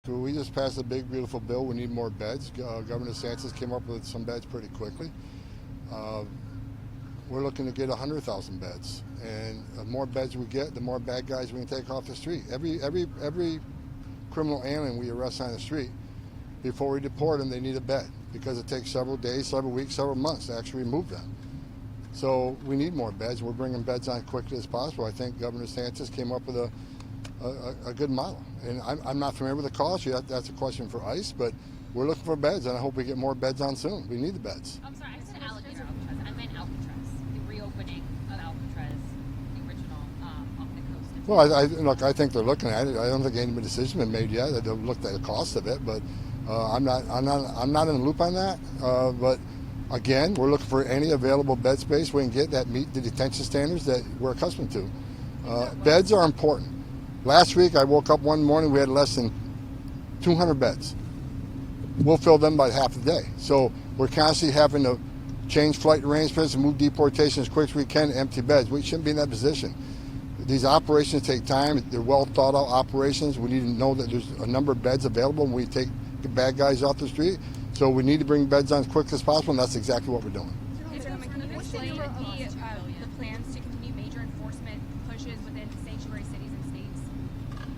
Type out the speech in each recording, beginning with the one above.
We just passed a big, beautiful bill. We need more beds. Governor DeSantis came up with some beds pretty quickly. We're looking to get 100,000 beds, and the more beds we get, the more bad guys we can take off the street. Every criminal alien we arrest on the street, before we deport them, they need a bed because it takes several days, several weeks, several months to actually remove them. So we need more beds. We're bringing beds on quickly as possible. I think Governor DeSantis came up with a good model. And I'm not familiar with the cost. That's a question for ICE, but we're looking for beds, and I hope we get more beds on soon. We need the beds. I'm sorry, I said alligator Alcatraz. I meant Alcatraz, the reopening of Alcatraz, the original off the coast. Well, look, I think they're looking at it. I don't think any decision has been made yet. They've looked at the cost of it, but I'm not in the loop on that. But again, we're looking for any available bed space we can get that meet the detention standards that we're accustomed to. Beds are important. Last week, I woke up one morning, we had less than 200 beds. We'll fill them by half the day. So we're constantly having to change flight arrangements and move deportation as quick as we can to empty beds. We shouldn't be in that position. These operations take time. They're well thought out operations. We need to know that there's a number of beds available when we take the bad guys off the street. So we need to bring beds on as quick as possible, and that's exactly what we're doing. Mr. Homan, can you explain the plans to continue major enforcement pushes within sanctuary cities and states?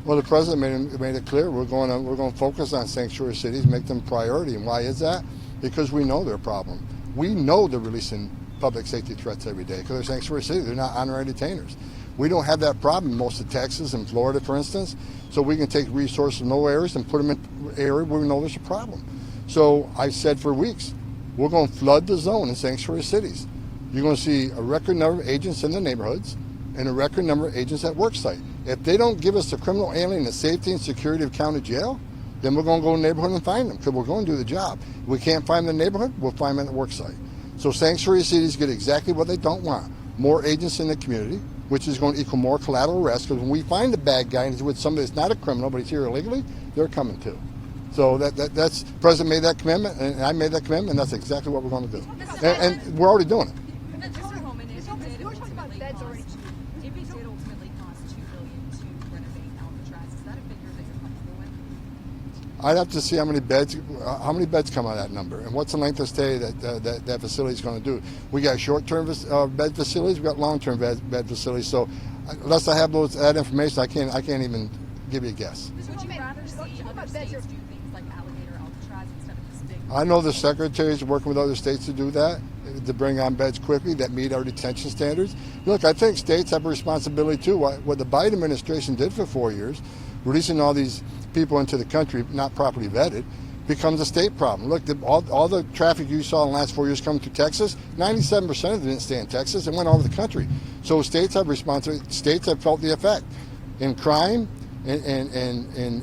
Well, the president made it clear we're going to focus on sanctuary cities, make them priority. And why is that? Because we know they're a problem. We know they're releasing public safety threats every day because they're sanctuary cities. They're not honorary detainers. We don't have that problem in most of Texas and Florida, for instance. So we can take resources from those areas and put them in areas where we know there's a problem. So I said for weeks, we're going to flood the zone in sanctuary cities. You're going to see a record number of agents in the neighborhoods and a record number of agents at work site. If they don't give us the criminal alien the safety and security of county jail, then we're going to go to the neighborhood and find them because we're going to do the job. If we can't find them in the neighborhood, we'll find them at the work site. So sanctuary cities get exactly what they don't want. More agents in the community, which is going to equal more collateral arrest, because when we find a bad guy and he's with somebody that's not a criminal but he's here illegally, they're coming too. So that's the president made that commitment, and I made that commitment, and that's exactly what we're going to do. And we're already doing it. Mr. Homan, if it did ultimately cost $2 billion to renovate Alcatraz, is that a figure that you're comfortable with? I'd have to see how many beds come out of that number, and what's the length of stay that facility is going to do. We got short-term bed facilities, we got long-term bed facilities. So unless I have that information, I can't even give you a guess. Would you rather see other states do things like alligator Alcatraz instead of this big? I know the secretaries are working with other states to do that, to bring on beds quickly that meet our detention standards. Look, I think states have a responsibility too. What the Biden administration did for 4 years, releasing all these people into the country not properly vetted, becomes a state problem. Look, all the traffic you saw in the last 4 years coming through Texas, 97% of it didn't stay in Texas and went all over the country. So states have responsibility. States have felt the effect in crime and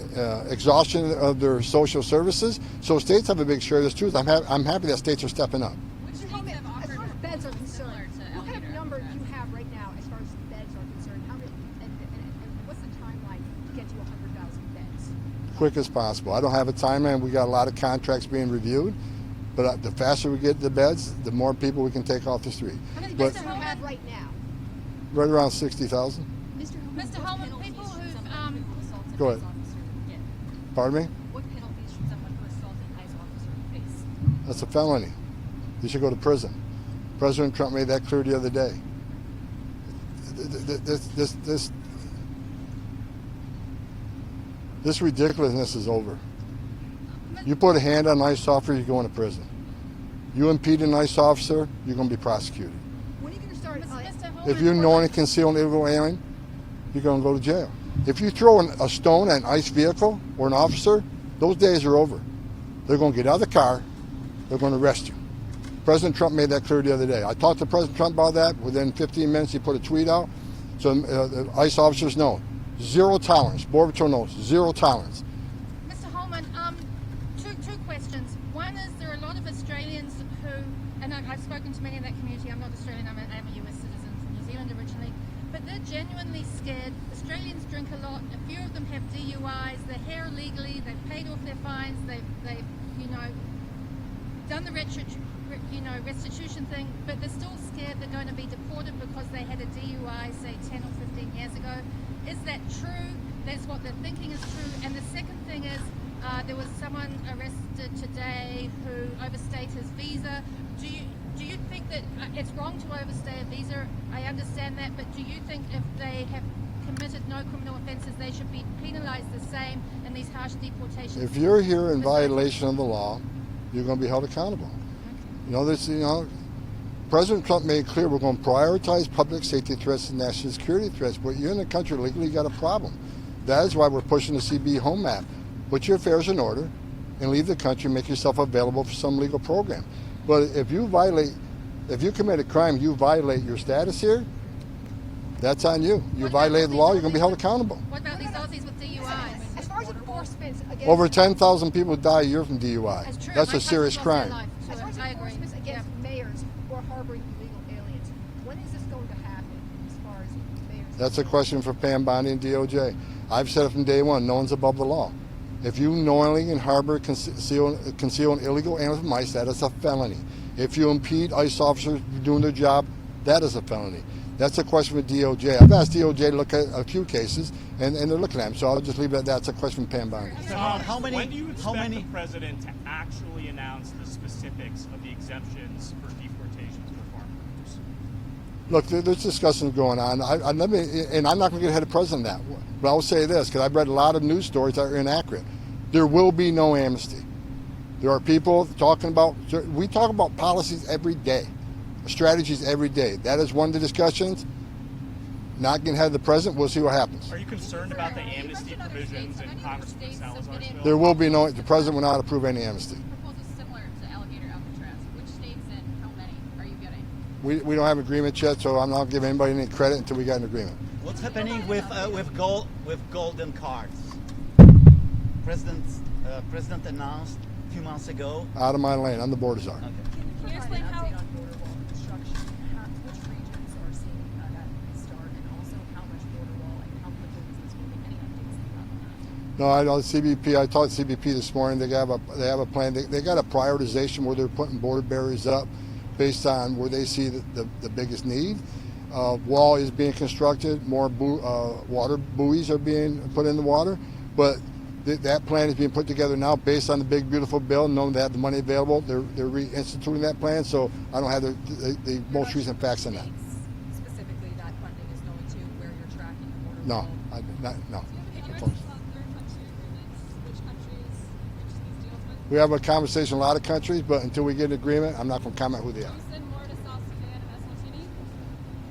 exhaustion of their social services. So states have a big share of this too. I'm happy that states are stepping up. Mr. Homan, as far as beds are concerned, what kind of number do you have right now as far as beds are concerned? How many, and what's the timeline to get to 100,000 beds? Quick as possible. I don't have a timeline. We got a lot of contracts being reviewed, but the faster we get the beds, the more people we can take off the street. How many beds do you have right now? Right around 60,000. Mr. Homan, people who've Go ahead. Pardon me? What penalties should someone who assaulted an ICE officer face? That's a felony. You should go to prison. President Trump made that clear the other day. This ridiculousness is over. You put a hand on an ICE officer, you're going to prison. You impede an ICE officer, you're going to be prosecuted. When are you going to start? If you know and conceal an illegal alien, you're going to go to jail. If you throw a stone at an ICE vehicle or an officer, those days are over. They're going to get out of the car. They're going to arrest you. President Trump made that clear the other day. I talked to President Trump about that. Within 15 minutes, he put a tweet out. So the ICE officers know. Zero tolerance. Border Patrol knows. Zero tolerance. Mr. Homan, two questions. One is there are a lot of Australians who, and I've spoken to many in that community. I'm not Australian. I'm a US citizen from New Zealand originally. But they're genuinely scared. Australians drink a lot. A few of them have DUIs. They're here illegally. They've paid off their fines. They've done the restitution thing. But they're still scared they're going to be deported because they had a DUI, say 10 or 15 years ago. Is that true? That's what they're thinking is true. And the second thing is, There was someone arrested today who overstayed his visa. Do you think that it's wrong to overstay a visa? I understand that, but do you think if they have committed no criminal offences, they should be penalised the same in these harsh deportations? If you're here in violation of the law, you're going to be held accountable. President Trump made it clear we're going to prioritize public safety threats and national security threats, but you're in the country legally, you got a problem. That is why we're pushing the CB home map. Put your affairs in order and leave the country, make yourself available for some legal program. But if you commit a crime, you violate your status here, that's on you. You violated the law, you're going to be held accountable. What about these Aussies with DUIs? As far as enforcement against Over 10,000 people die a year from DUI. That's true. That's My a serious cousin's lost crime. their life to as far as it. I agree. enforcement against Yeah. mayors who are harboring illegal aliens, when is this going to happen as far as mayors? That's a question for Pam Bondi and DOJ. I've said it from day one, no one's above the law. If you knowingly and harbor, conceal an illegal alien from ICE, that is a felony. If you impede ICE officers doing their job, that is a felony. That's a question for DOJ. I've asked DOJ to look at a few cases, and they're looking at them. So I'll just leave it at that. That's a question for Pam Bondi. When do you expect the president to actually announce the specifics of the exemptions for deportations for farm workers? Look, there's discussions going on. I'm not going to get ahead of the president on that. But I will say this, because I've read a lot of news stories that are inaccurate. There will be no amnesty. There are people talking about, we talk about policies every day, strategies every day. That is one of the discussions. Not getting ahead of the president, we'll see what happens. Are you concerned about the amnesty provisions in Congressman Salazar's bill? There will be no, the president will not approve any amnesty. Proposals similar to alligator Alcatraz. Which states and how many are you getting? We don't have agreement yet, so I'm not going to give anybody any credit until we got an agreement. What's happening with golden cards? President announced a few months ago. Out of my lane, I'm the border czar. Okay. Can you explain how? On border wall construction, which regions are seeing that start, and also how much border wall and how quickly is this moving? Any updates on that? No, I know CBP. I talked to CBP this morning. They have a plan. They got a prioritization where they're putting border barriers up based on where they see the biggest need. Wall is being constructed. More water buoys are being put in the water, but that plan is being put together now based on the big beautiful bill. Knowing they have the money available, they're reinstituting that plan. So I don't have the most recent facts on that. Specifically, that funding is going to where you're tracking the border No, wall. no. Which countries reach these deals with? We have a conversation with a lot of countries, but until we get an agreement, I'm not going to comment who they are.